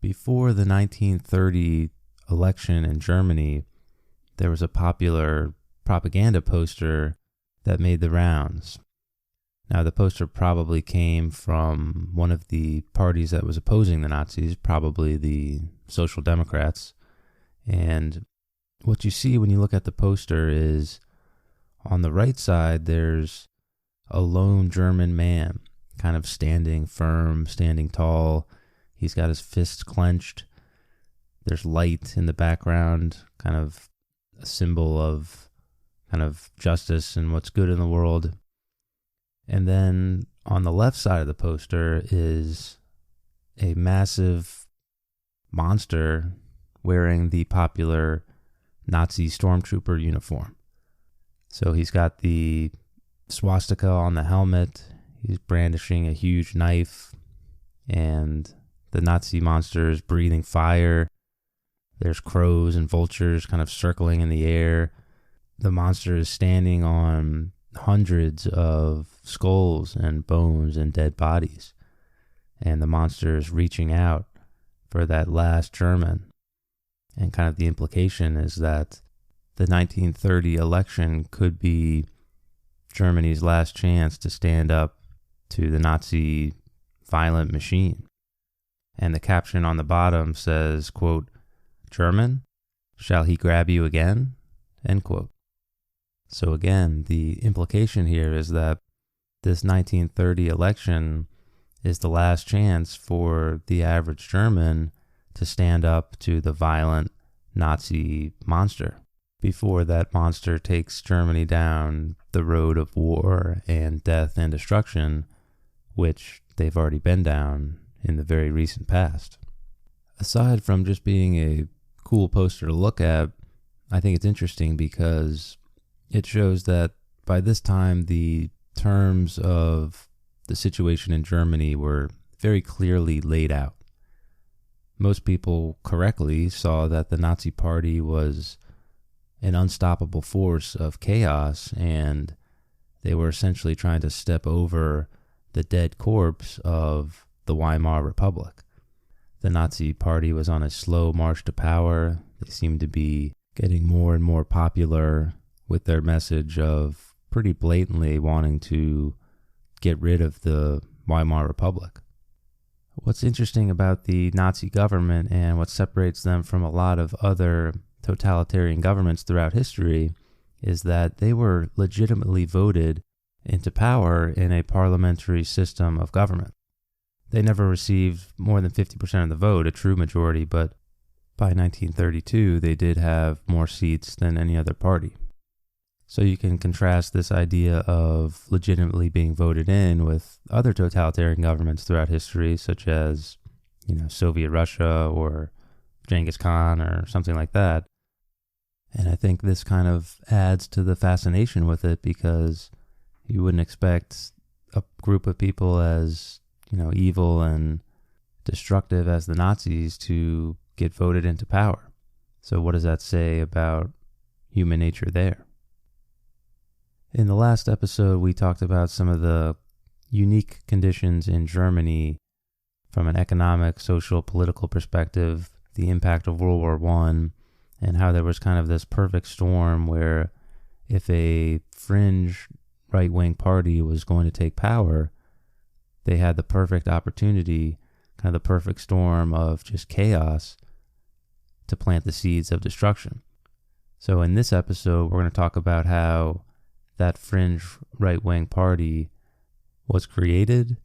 Before the 1930 election in Germany, there was a popular propaganda poster that made the rounds. Now, the poster probably came from one of the parties that was opposing the Nazis, probably the Social Democrats. And what you see when you look at the poster is, on the right side, there's a lone German man, kind of standing firm, standing tall. He's got his fists clenched. There's light in the background, kind of a symbol of kind of justice and what's good in the world. And then on the left side of the poster is a massive monster wearing the popular Nazi stormtrooper uniform. So he's got the swastika on the helmet. He's brandishing a huge knife, and the Nazi monster is breathing fire. There's crows and vultures kind of circling in the air. The monster is standing on hundreds of skulls and bones and dead bodies. And the monster is reaching out for that last German. And kind of the implication is that the 1930 election could be Germany's last chance to stand up to the Nazi violent machine. And the caption on the bottom says, quote, "German, shall he grab you again?" End quote. So again, the implication here is that this 1930 election is the last chance for the average German to stand up to the violent Nazi monster before that monster takes Germany down the road of war and death and destruction, which they've already been down in the very recent past. Aside from just being a cool poster to look at, I think it's interesting because it shows that by this time the terms of the situation in Germany were very clearly laid out. Most people correctly saw that the Nazi Party was an unstoppable force of chaos, and they were essentially trying to step over the dead corpse of the Weimar Republic. The Nazi Party was on a slow march to power. They seemed to be getting more and more popular with their message of pretty blatantly wanting to get rid of the Weimar Republic. What's interesting about the Nazi government and what separates them from a lot of other totalitarian governments throughout history is that they were legitimately voted into power in a parliamentary system of government. They never received more than 50% of the vote, a true majority, but by 1932 they did have more seats than any other party. So you can contrast this idea of legitimately being voted in with other totalitarian governments throughout history, such as, Soviet Russia or Genghis Khan or something like that. And I think this kind of adds to the fascination with it because you wouldn't expect a group of people as, evil and destructive as the Nazis to get voted into power. So what does that say about human nature there? In the last episode, we talked about some of the unique conditions in Germany from an economic, social, political perspective, the impact of World War I, and how there was kind of this perfect storm where if a fringe right-wing party was going to take power, they had the perfect opportunity, kind of the perfect storm of just chaos to plant the seeds of destruction. So in this episode, we're going to talk about how that fringe right-wing party was created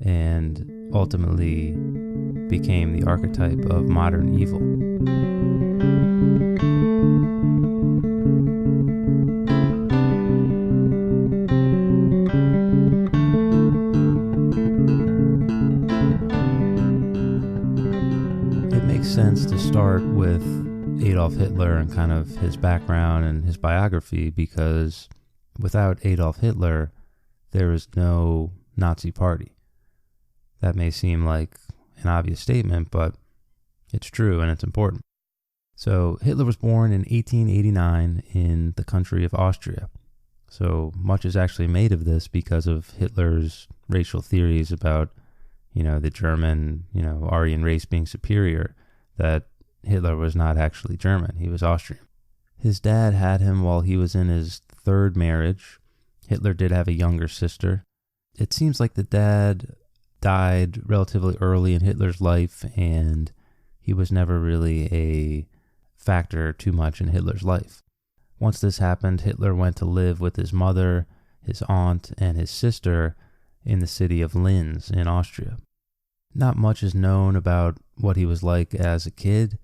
and ultimately became the archetype of modern evil. It makes sense to start with Adolf Hitler and kind of his background and his biography because without Adolf Hitler, there is no Nazi party. That may seem like an obvious statement, but it's true and it's important. So Hitler was born in 1889 in the country of Austria. So much is actually made of this because of Hitler's racial theories about, the German, Aryan race being superior, that Hitler was not actually German. He was Austrian. His dad had him while he was in his third marriage. Hitler did have a younger sister. It seems like the dad died relatively early in Hitler's life, and he was never really a factor too much in Hitler's life. Once this happened, Hitler went to live with his mother, his aunt, and his sister in the city of Linz in Austria. Not much is known about what he was like as a kid,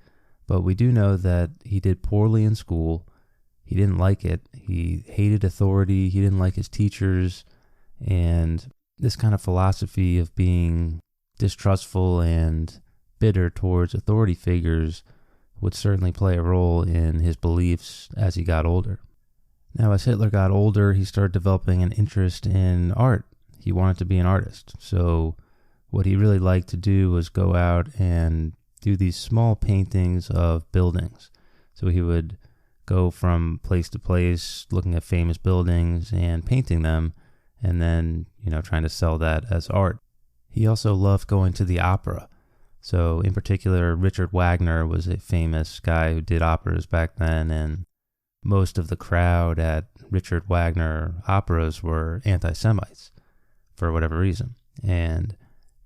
but we do know that he did poorly in school. He didn't like it. He hated authority. He didn't like his teachers. And this kind of philosophy of being distrustful and bitter towards authority figures would certainly play a role in his beliefs as he got older. Now, as Hitler got older, he started developing an interest in art. He wanted to be an artist. So what he really liked to do was go out and do these small paintings of buildings. So he would go from place to place looking at famous buildings and painting them, and then, trying to sell that as art. He also loved going to the opera. So in particular, Richard Wagner was a famous guy who did operas back then, and most of the crowd at Richard Wagner operas were anti-Semites for whatever reason. And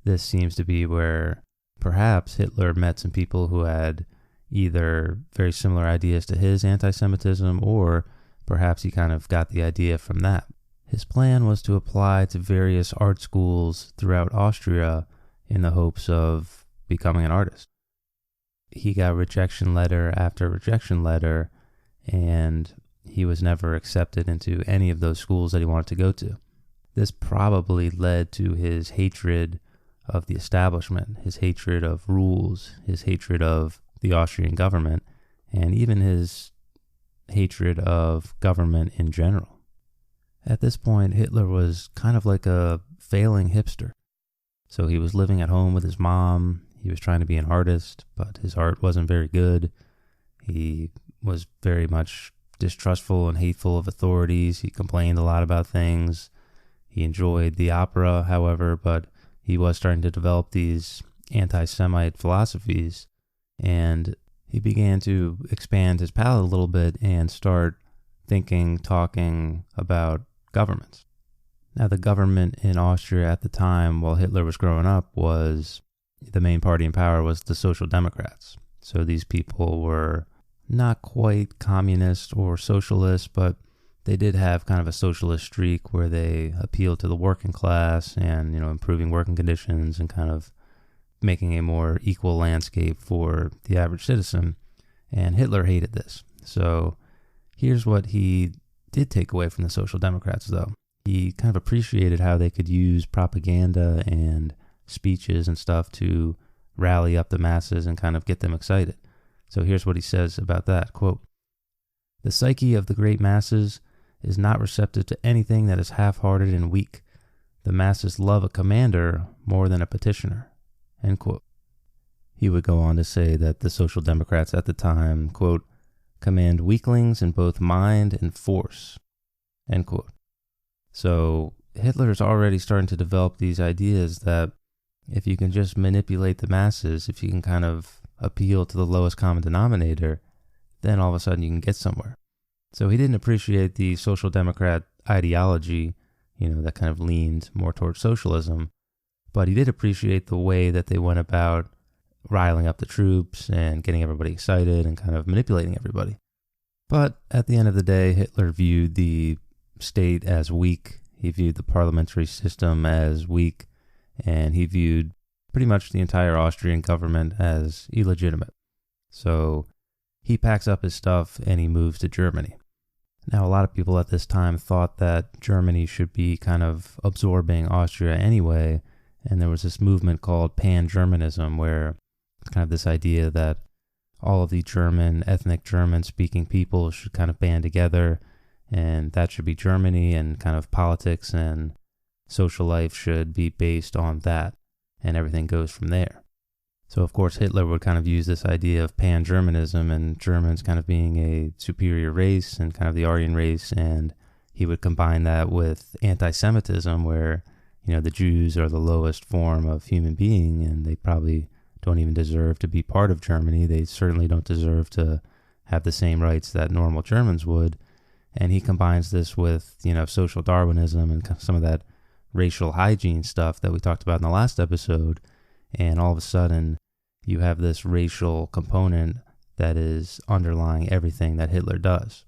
this seems to be where perhaps Hitler met some people who had either very similar ideas to his anti-Semitism, or perhaps he kind of got the idea from that. His plan was to apply to various art schools throughout Austria in the hopes of becoming an artist. He got rejection letter after rejection letter, and he was never accepted into any of those schools that he wanted to go to. This probably led to his hatred of the establishment, his hatred of rules, his hatred of the Austrian government, and even his hatred of government in general. At this point, Hitler was kind of like a failing hipster. So he was living at home with his mom. He was trying to be an artist, but his art wasn't very good. He was very much distrustful and hateful of authorities. He complained a lot about things. He enjoyed the opera, however, but he was starting to develop these anti-Semite philosophies, and he began to expand his palette a little bit and start thinking, talking about governments. Now, the government in Austria at the time, while Hitler was growing up, was the main party in power was the Social Democrats. So these people were not quite communist or socialist, but they did have kind of a socialist streak where they appealed to the working class and, improving working conditions and kind of making a more equal landscape for the average citizen. And Hitler hated this. So here's what he did take away from the Social Democrats, though. He kind of appreciated how they could use propaganda and speeches and stuff to rally up the masses and kind of get them excited. So here's what he says about that, quote, "The psyche of the great masses is not receptive to anything that is half-hearted and weak. The masses love a commander more than a petitioner," end quote. He would go on to say that the Social Democrats at the time, quote, "command weaklings in both mind and force," end quote. So Hitler's already starting to develop these ideas that if you can just manipulate the masses, if you can kind of appeal to the lowest common denominator, then all of a sudden you can get somewhere. So he didn't appreciate the Social Democrat ideology, that kind of leaned more towards socialism, but he did appreciate the way that they went about riling up the troops and getting everybody excited and kind of manipulating everybody. But at the end of the day, Hitler viewed the state as weak. He viewed the parliamentary system as weak, and he viewed pretty much the entire Austrian government as illegitimate. So he packs up his stuff and he moves to Germany. Now, a lot of people at this time thought that Germany should be kind of absorbing Austria anyway, and there was this movement called PanGermanism, where it's kind of this idea that all of the ethnic German-speaking people should kind of band together, and that should be Germany, and kind of politics and social life should be based on that, and everything goes from there. So, of course, Hitler would kind of use this idea of pan-Germanism and Germans kind of being a superior race and kind of the Aryan race, and he would combine that with anti-Semitism where, the Jews are the lowest form of human being, and they probably don't even deserve to be part of Germany. They certainly don't deserve to have the same rights that normal Germans would. And he combines this with, social Darwinism and some of that racial hygiene stuff that we talked about in the last episode. And all of a sudden, you have this racial component that is underlying everything that Hitler does.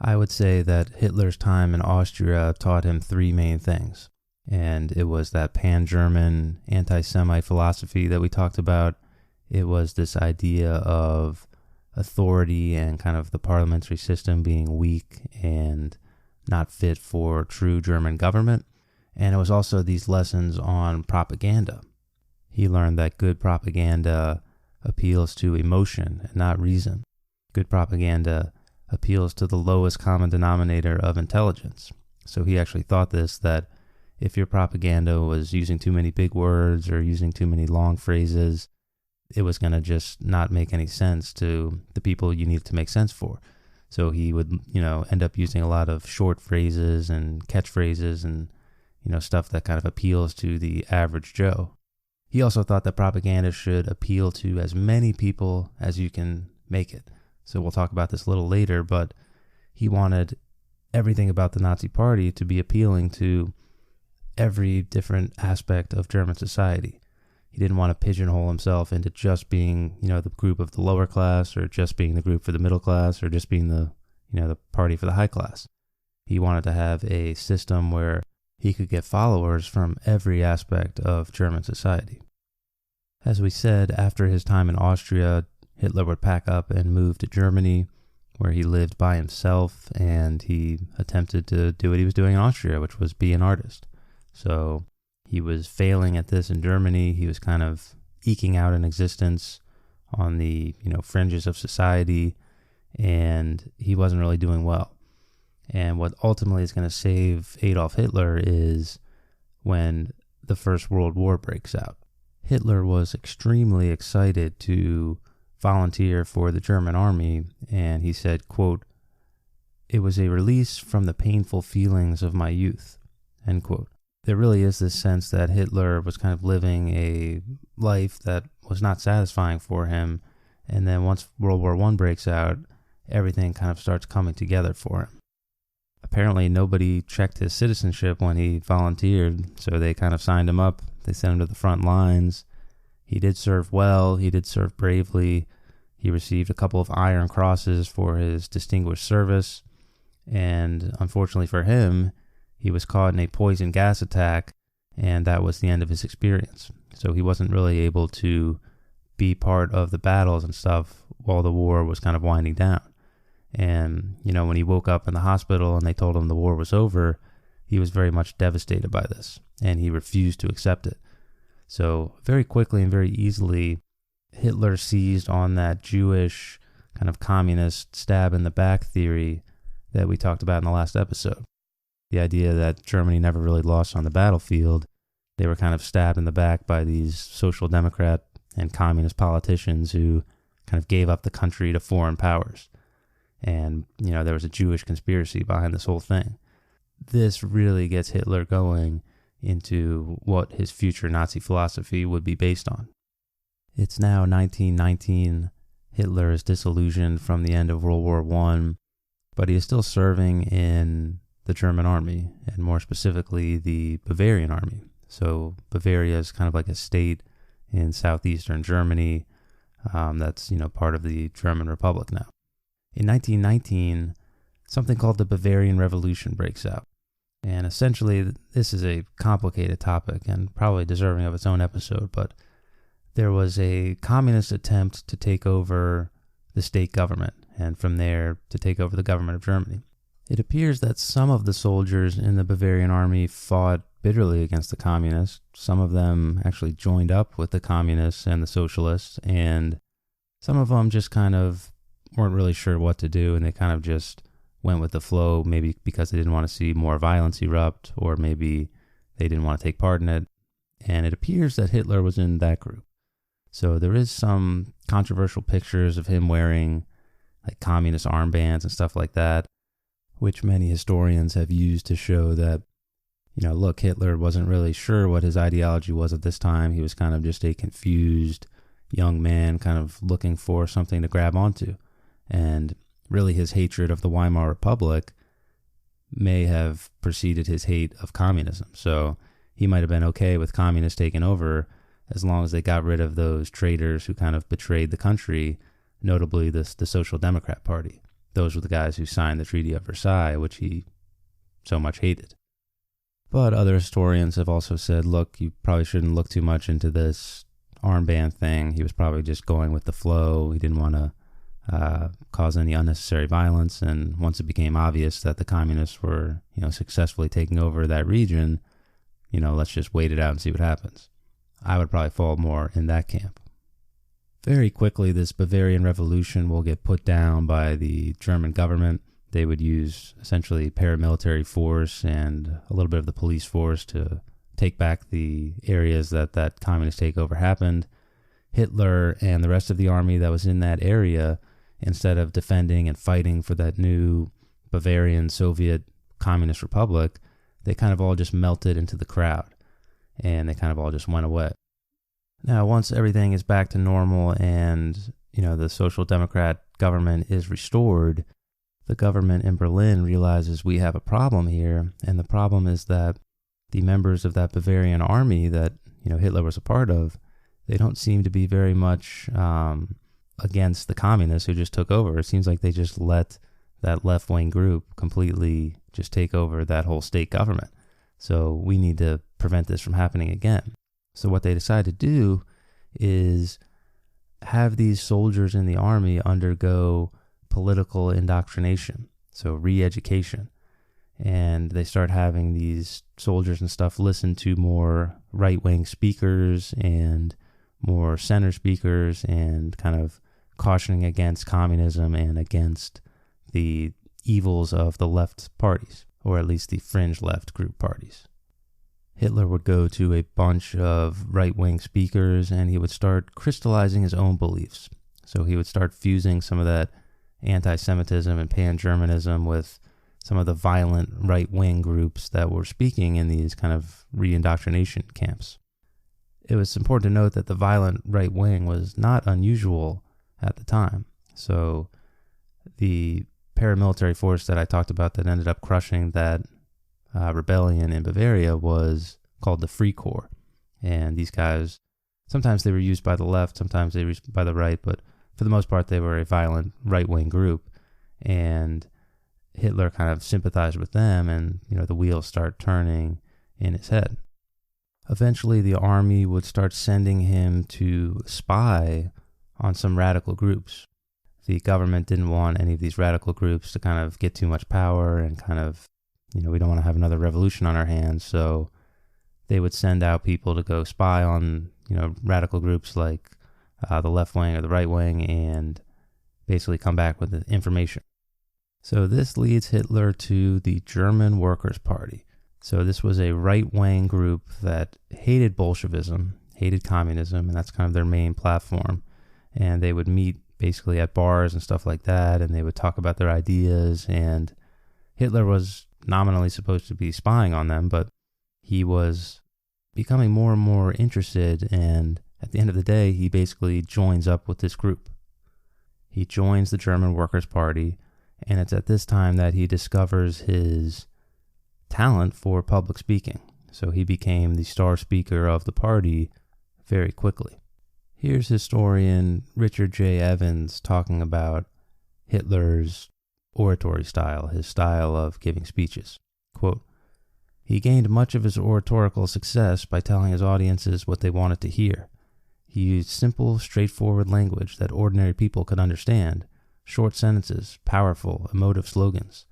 I would say that Hitler's time in Austria taught him three main things. And it was that pan-German anti-Semite philosophy that we talked about. It was this idea of authority and kind of the parliamentary system being weak and not fit for true German government. And it was also these lessons on propaganda. He learned that good propaganda appeals to emotion and not reason. Good propaganda appeals to the lowest common denominator of intelligence. So he actually thought that if your propaganda was using too many big words or using too many long phrases, it was going to just not make any sense to the people you needed to make sense for. So he would, end up using a lot of short phrases and catchphrases and, stuff that kind of appeals to the average Joe. He also thought that propaganda should appeal to as many people as you can make it. So we'll talk about this a little later, but he wanted everything about the Nazi Party to be appealing to every different aspect of German society. He didn't want to pigeonhole himself into just being, the group of the lower class, or just being the group for the middle class, or just being the party for the high class. He wanted to have a system where he could get followers from every aspect of German society. As we said, after his time in Austria, Hitler would pack up and move to Germany, where he lived by himself, and he attempted to do what he was doing in Austria, which was be an artist. So he was failing at this in Germany. He was kind of eking out an existence on the, fringes of society, and he wasn't really doing well. And what ultimately is going to save Adolf Hitler is when the First World War breaks out. Hitler was extremely excited to volunteer for the German army, and he said, quote, "It was a release from the painful feelings of my youth," end quote. There really is this sense that Hitler was kind of living a life that was not satisfying for him, and then once World War I breaks out, everything kind of starts coming together for him. Apparently, nobody checked his citizenship when he volunteered, so they kind of signed him up. They sent him to the front lines. He did serve well. He did serve bravely. He received a couple of Iron Crosses for his distinguished service. And unfortunately for him, he was caught in a poison gas attack, and that was the end of his experience. So he wasn't really able to be part of the battles and stuff while the war was kind of winding down. And, when he woke up in the hospital and they told him the war was over, he was very much devastated by this, and he refused to accept it. So very quickly and very easily, Hitler seized on that Jewish kind of communist stab in the back theory that we talked about in the last episode. The idea that Germany never really lost on the battlefield. They were kind of stabbed in the back by these social democrat and communist politicians who kind of gave up the country to foreign powers. And, there was a Jewish conspiracy behind this whole thing. This really gets Hitler going into what his future Nazi philosophy would be based on. It's now 1919. Hitler is disillusioned from the end of World War I, but he is still serving in the German army, and more specifically, the Bavarian army. So Bavaria is kind of like a state in southeastern Germany that's, part of the German Republic now. In 1919, something called the Bavarian Revolution breaks out. And essentially, this is a complicated topic and probably deserving of its own episode, but there was a communist attempt to take over the state government, and from there to take over the government of Germany. It appears that some of the soldiers in the Bavarian army fought bitterly against the communists. Some of them actually joined up with the communists and the socialists, and some of them just kind of weren't really sure what to do, and they kind of just went with the flow, maybe because they didn't want to see more violence erupt, or maybe they didn't want to take part in it. And it appears that Hitler was in that group. So there is some controversial pictures of him wearing like communist armbands and stuff like that, which many historians have used to show that, look, Hitler wasn't really sure what his ideology was at this time. He was kind of just a confused young man kind of looking for something to grab onto. And really his hatred of the Weimar Republic may have preceded his hate of communism. So he might have been okay with communists taking over as long as they got rid of those traitors who kind of betrayed the country, notably the Social Democrat Party. Those were the guys who signed the Treaty of Versailles, which he so much hated. But other historians have also said, look, you probably shouldn't look too much into this armband thing. He was probably just going with the flow. He didn't want to cause any unnecessary violence. And once it became obvious that the communists were, successfully taking over that region, let's just wait it out and see what happens. I would probably fall more in that camp. Very quickly, this Bavarian Revolution will get put down by the German government. They would use essentially paramilitary force and a little bit of the police force to take back the areas that communist takeover happened. Hitler and the rest of the army that was in that area, instead of defending and fighting for that new Bavarian Soviet Communist Republic, they kind of all just melted into the crowd, and they kind of all just went away. Now, once everything is back to normal and, the Social Democrat government is restored, the government in Berlin realizes we have a problem here, and the problem is that the members of that Bavarian army that, Hitler was a part of, they don't seem to be very much against the communists who just took over. It seems like they just let that left-wing group completely just take over that whole state government. So we need to prevent this from happening again. So what they decide to do is have these soldiers in the army undergo political indoctrination, so re-education. And they start having these soldiers and stuff listen to more right-wing speakers and more center speakers and kind of cautioning against communism and against the evils of the left parties, or at least the fringe left group parties. Hitler would go to a bunch of right-wing speakers and he would start crystallizing his own beliefs. So he would start fusing some of that anti-Semitism and PanGermanism with some of the violent right-wing groups that were speaking in these kind of re-indoctrination camps. It was important to note that the violent right-wing was not unusual at the time. So the paramilitary force that I talked about that ended up crushing that rebellion in Bavaria was called the Free Corps. And these guys, sometimes they were used by the left, sometimes they were used by the right, but for the most part they were a violent right-wing group. And Hitler kind of sympathized with them, and the wheels start turning in his head. Eventually the army would start sending him to spy on some radical groups. The government didn't want any of these radical groups to kind of get too much power and kind of, we don't want to have another revolution on our hands. So they would send out people to go spy on, radical groups like the left wing or the right wing and basically come back with the information. So this leads Hitler to the German Workers' Party. So this was a right-wing group that hated Bolshevism, hated communism, and that's kind of their main platform. And they would meet basically at bars and stuff like that, and they would talk about their ideas, and Hitler was nominally supposed to be spying on them, but he was becoming more and more interested, and at the end of the day, he basically joins up with this group. He joins the German Workers' Party, and it's at this time that he discovers his talent for public speaking. So he became the star speaker of the party very quickly. Here's historian Richard J. Evans talking about Hitler's oratory style, his style of giving speeches. Quote, "He gained much of his oratorical success by telling his audiences what they wanted to hear. He used simple, straightforward language that ordinary people could understand, short sentences, powerful, emotive slogans.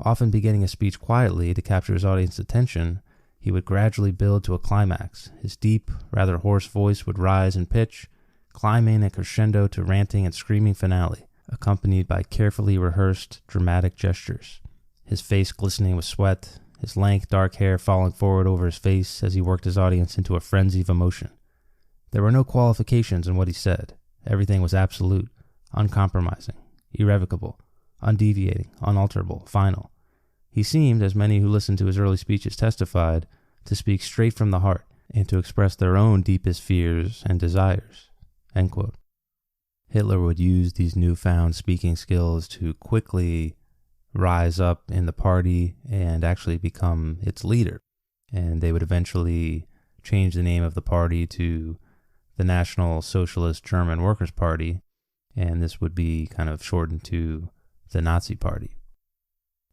Often beginning a speech quietly to capture his audience's attention, he would gradually build to a climax. His deep, rather hoarse voice would rise in pitch, climbing a crescendo to ranting and screaming finale, accompanied by carefully rehearsed dramatic gestures. His face glistening with sweat, his lank, dark hair falling forward over his face as he worked his audience into a frenzy of emotion. There were no qualifications in what he said. Everything was absolute, uncompromising, irrevocable, undeviating, unalterable, final. He seemed, as many who listened to his early speeches testified, to speak straight from the heart and to express their own deepest fears and desires." End quote. Hitler would use these newfound speaking skills to quickly rise up in the party and actually become its leader. And they would eventually change the name of the party to the National Socialist German Workers' Party, and this would be kind of shortened to the Nazi Party.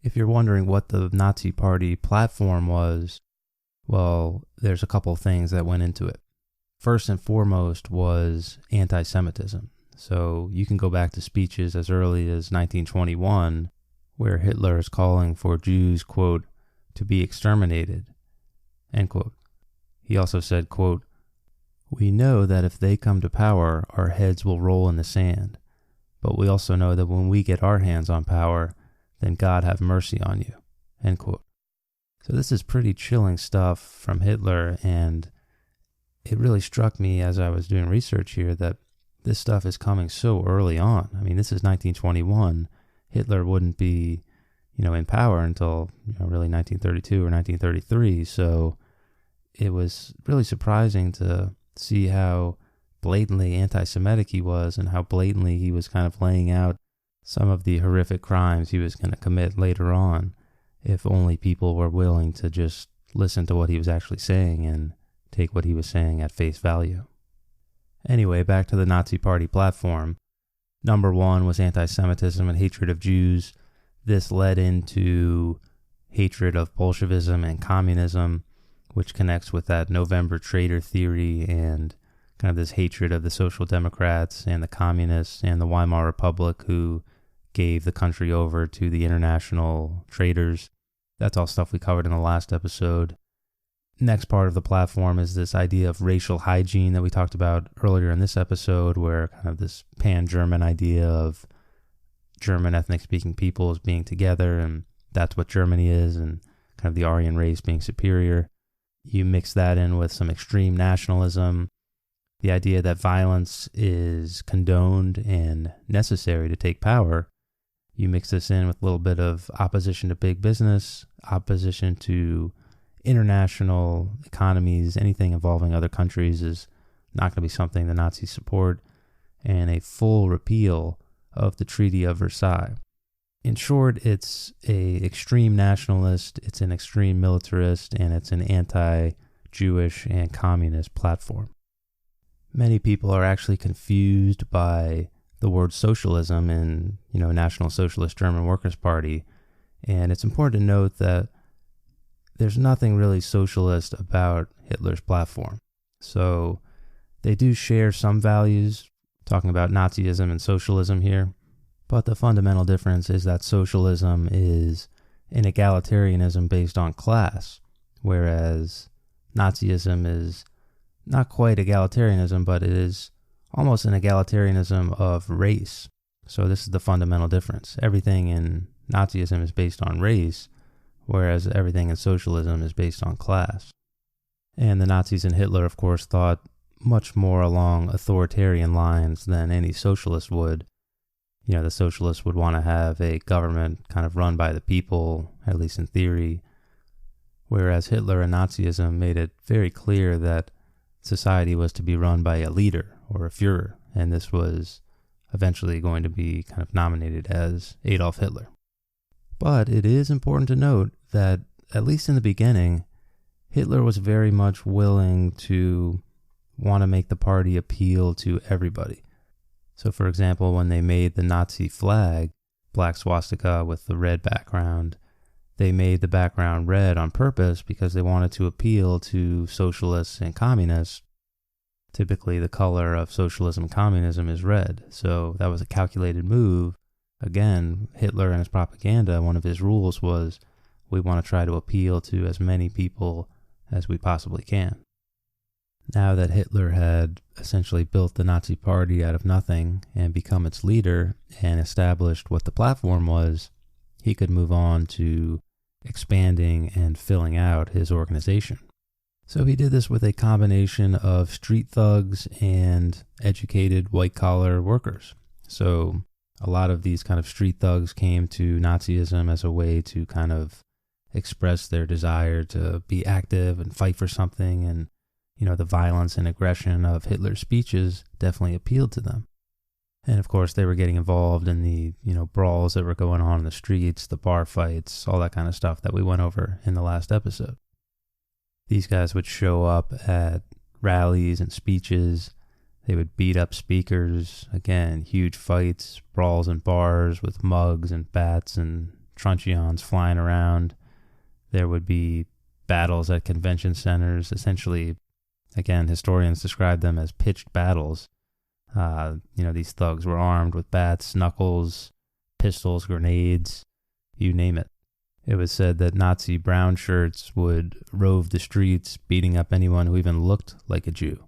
If you're wondering what the Nazi Party platform was, well, there's a couple of things that went into it. First and foremost was anti-Semitism. So you can go back to speeches as early as 1921, where Hitler is calling for Jews, quote, to be exterminated, end quote. He also said, quote, "We know that if they come to power, our heads will roll in the sand. But we also know that when we get our hands on power, then God have mercy on you," end quote. So this is pretty chilling stuff from Hitler, and it really struck me as I was doing research here that this stuff is coming so early on. I mean, this is 1921. Hitler wouldn't be, in power until, really 1932 or 1933. So it was really surprising to see how blatantly anti-Semitic he was and how blatantly he was kind of laying out some of the horrific crimes he was going to commit later on, if only people were willing to just listen to what he was actually saying and take what he was saying at face value. Anyway, back to the Nazi Party platform. Number one was anti-Semitism and hatred of Jews. This led into hatred of Bolshevism and communism, which connects with that November traitor theory and kind of this hatred of the Social Democrats and the communists and the Weimar Republic, who gave the country over to the international traitors. That's all stuff we covered in the last episode. Next part of the platform is this idea of racial hygiene that we talked about earlier in this episode, where kind of this pan-German idea of German ethnic-speaking peoples being together, and that's what Germany is, and kind of the Aryan race being superior. You mix that in with some extreme nationalism, the idea that violence is condoned and necessary to take power. You mix this in with a little bit of opposition to big business, opposition to international economies, anything involving other countries is not going to be something the Nazis support, and a full repeal of the Treaty of Versailles. In short, it's an extreme nationalist, it's an extreme militarist, and it's an anti-Jewish and communist platform. Many people are actually confused by the word socialism in, National Socialist German Workers' Party, and it's important to note that there's nothing really socialist about Hitler's platform. So they do share some values, talking about Nazism and socialism here, but the fundamental difference is that socialism is an egalitarianism based on class, whereas Nazism is not quite egalitarianism, but it is almost an egalitarianism of race. So this is the fundamental difference. Everything in Nazism is based on race, whereas everything in socialism is based on class. And the Nazis and Hitler, of course, thought much more along authoritarian lines than any socialist would. The socialists would want to have a government kind of run by the people, at least in theory, whereas Hitler and Nazism made it very clear that society was to be run by a leader or a Führer, and this was eventually going to be kind of nominated as Adolf Hitler. But it is important to note that, at least in the beginning, Hitler was very much willing to want to make the party appeal to everybody. So, for example, when they made the Nazi flag, black swastika with the red background, they made the background red on purpose because they wanted to appeal to socialists and communists. Typically, the color of socialism and communism is red, so that was a calculated move. Again, Hitler and his propaganda, one of his rules was, we want to try to appeal to as many people as we possibly can. Now that Hitler had essentially built the Nazi Party out of nothing and become its leader and established what the platform was, he could move on to expanding and filling out his organization. So he did this with a combination of street thugs and educated white-collar workers. So a lot of these kind of street thugs came to Nazism as a way to kind of express their desire to be active and fight for something. And, the violence and aggression of Hitler's speeches definitely appealed to them. And of course, they were getting involved in the, brawls that were going on in the streets, the bar fights, all that kind of stuff that we went over in the last episode. These guys would show up at rallies and speeches. They would beat up speakers. Again, huge fights, brawls in bars with mugs and bats and truncheons flying around. There would be battles at convention centers. Essentially, again, historians describe them as pitched battles. These thugs were armed with bats, knuckles, pistols, grenades, you name it. It was said that Nazi brown shirts would rove the streets, beating up anyone who even looked like a Jew.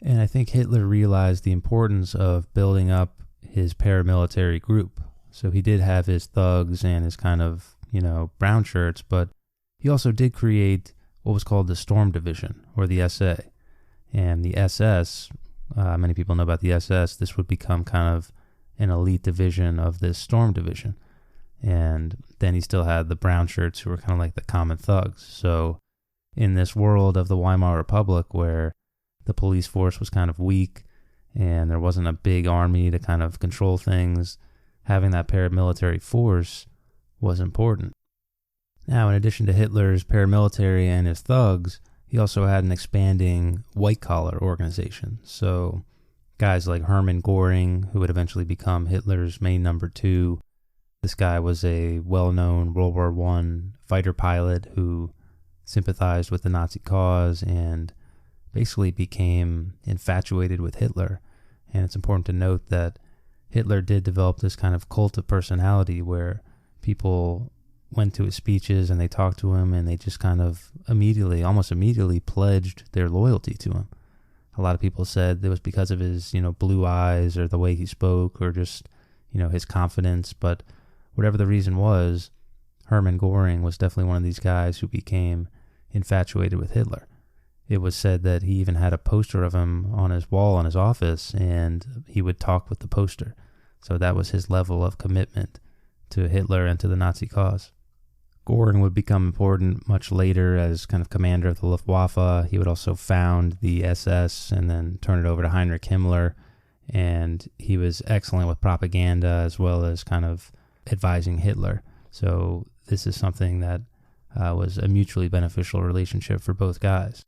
And I think Hitler realized the importance of building up his paramilitary group. So he did have his thugs and his kind of, brown shirts, but he also did create what was called the Storm Division, or the SA. And the SS, many people know about the SS, this would become kind of an elite division of this Storm Division. And then he still had the brown shirts who were kind of like the common thugs. So in this world of the Weimar Republic where the police force was kind of weak and there wasn't a big army to kind of control things, having that paramilitary force was important. Now, in addition to Hitler's paramilitary and his thugs, he also had an expanding white-collar organization. So guys like Hermann Göring, who would eventually become Hitler's main number two. This guy was a well-known World War I fighter pilot who sympathized with the Nazi cause and basically became infatuated with Hitler. And it's important to note that Hitler did develop this kind of cult of personality where people went to his speeches and they talked to him and they just kind of almost immediately pledged their loyalty to him. A lot of people said it was because of his, blue eyes or the way he spoke or just, his confidence. But whatever the reason was, Hermann Göring was definitely one of these guys who became infatuated with Hitler. It was said that he even had a poster of him on his wall in his office and he would talk with the poster. So that was his level of commitment to Hitler and to the Nazi cause. Göring would become important much later as kind of commander of the Luftwaffe. He would also found the SS and then turn it over to Heinrich Himmler. And he was excellent with propaganda as well as kind of advising Hitler. So this is something that was a mutually beneficial relationship for both guys.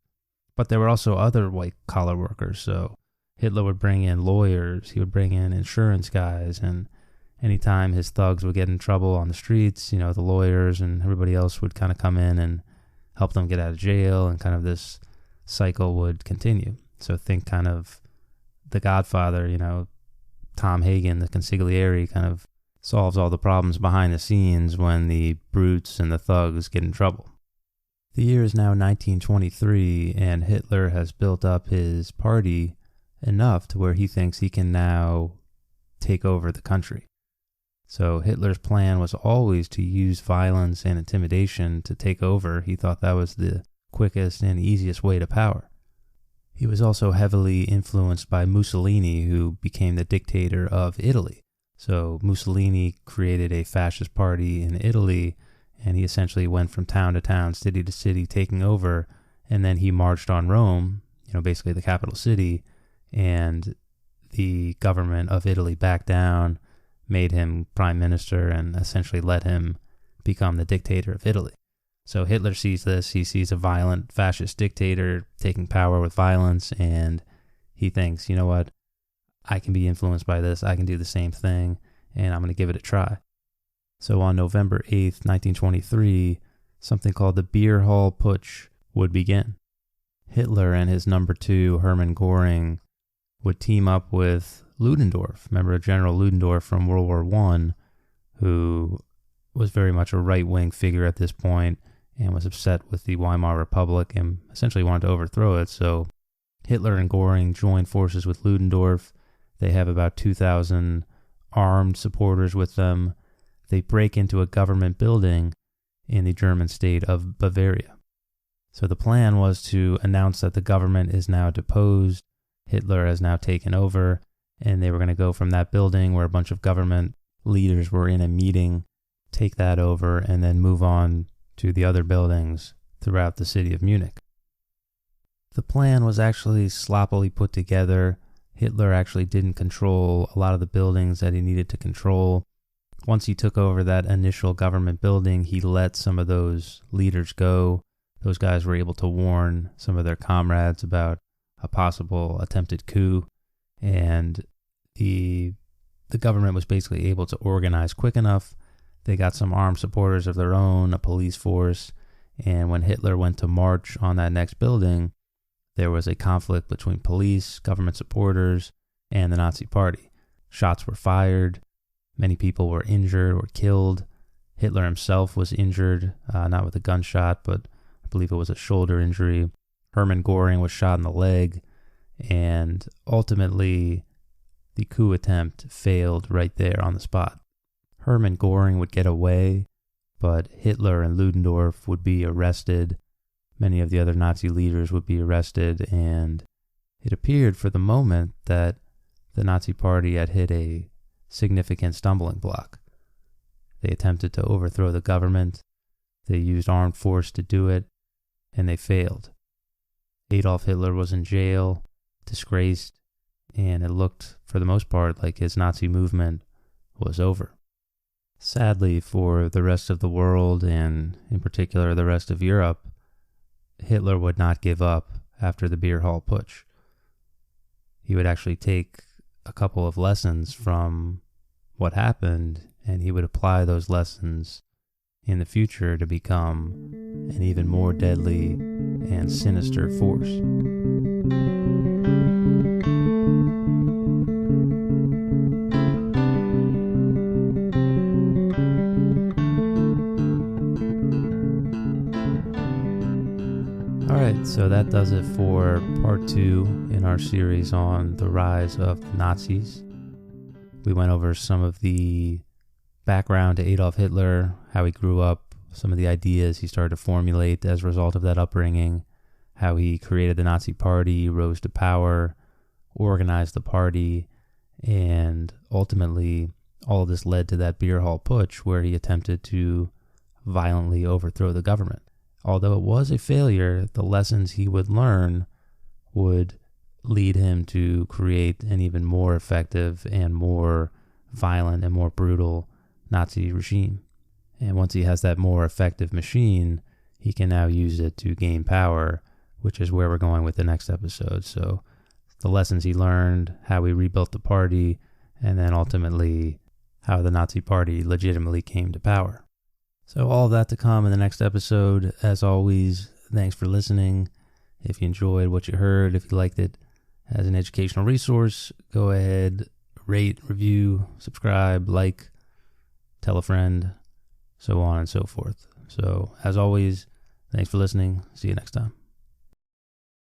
But there were also other white-collar workers. So Hitler would bring in lawyers. He would bring in insurance guys. And anytime his thugs would get in trouble on the streets, the lawyers and everybody else would kind of come in and help them get out of jail, and kind of this cycle would continue. So think kind of The Godfather, Tom Hagen, the consigliere, kind of solves all the problems behind the scenes when the brutes and the thugs get in trouble. The year is now 1923, and Hitler has built up his party enough to where he thinks he can now take over the country. So Hitler's plan was always to use violence and intimidation to take over. He thought that was the quickest and easiest way to power. He was also heavily influenced by Mussolini, who became the dictator of Italy. So Mussolini created a fascist party in Italy, and he essentially went from town to town, city to city, taking over, and then he marched on Rome, basically the capital city, and the government of Italy backed down, made him prime minister, and essentially let him become the dictator of Italy. So Hitler sees this. He sees a violent fascist dictator taking power with violence, and he thinks, you know what, I can be influenced by this. I can do the same thing, and I'm going to give it a try. So on November 8th, 1923, something called the Beer Hall Putsch would begin. Hitler and his number two, Hermann Göring, would team up with Ludendorff. Remember General Ludendorff from World War I, who was very much a right-wing figure at this point and was upset with the Weimar Republic and essentially wanted to overthrow it. So Hitler and Göring joined forces with Ludendorff. They have about 2,000 armed supporters with them. They break into a government building in the German state of Bavaria. So the plan was to announce that the government is now deposed, Hitler has now taken over, and they were going to go from that building where a bunch of government leaders were in a meeting, take that over, and then move on to the other buildings throughout the city of Munich. The plan was actually sloppily put together. Hitler actually didn't control a lot of the buildings that he needed to control. Once he took over that initial government building, he let some of those leaders go. Those guys were able to warn some of their comrades about a possible attempted coup, and the government was basically able to organize quick enough. They got some armed supporters of their own, a police force, and when Hitler went to march on that next building, there was a conflict between police, government supporters, and the Nazi Party. Shots were fired. Many people were injured or killed. Hitler himself was injured, not with a gunshot, but I believe it was a shoulder injury. Hermann Göring was shot in the leg, and ultimately the coup attempt failed right there on the spot. Hermann Göring would get away, but Hitler and Ludendorff would be arrested. Many of the other Nazi leaders would be arrested, and it appeared for the moment that the Nazi Party had hit a significant stumbling block. They attempted to overthrow the government. They used armed force to do it, and they failed. Adolf Hitler was in jail, disgraced, and it looked, for the most part, like his Nazi movement was over. Sadly, for the rest of the world, and in particular the rest of Europe, Hitler would not give up after the Beer Hall Putsch. He would actually take a couple of lessons from what happened, and he would apply those lessons in the future to become an even more deadly and sinister force. Alright, so that does it for part 2 in our series on the rise of the Nazis. We went over some of the background to Adolf Hitler, how he grew up, some of the ideas he started to formulate as a result of that upbringing, how he created the Nazi Party, rose to power, organized the party, and ultimately all of this led to that Beer Hall Putsch where he attempted to violently overthrow the government. Although it was a failure, the lessons he would learn would lead him to create an even more effective and more violent and more brutal Nazi regime. And once he has that more effective machine, he can now use it to gain power, which is where we're going with the next episode. So the lessons he learned, how he rebuilt the party, and then ultimately how the Nazi Party legitimately came to power. So all of that to come in the next episode. As always, thanks for listening. If you enjoyed what you heard, if you liked it as an educational resource, go ahead, rate, review, subscribe, like, tell a friend, so on and so forth. So as always, thanks for listening. See you next time.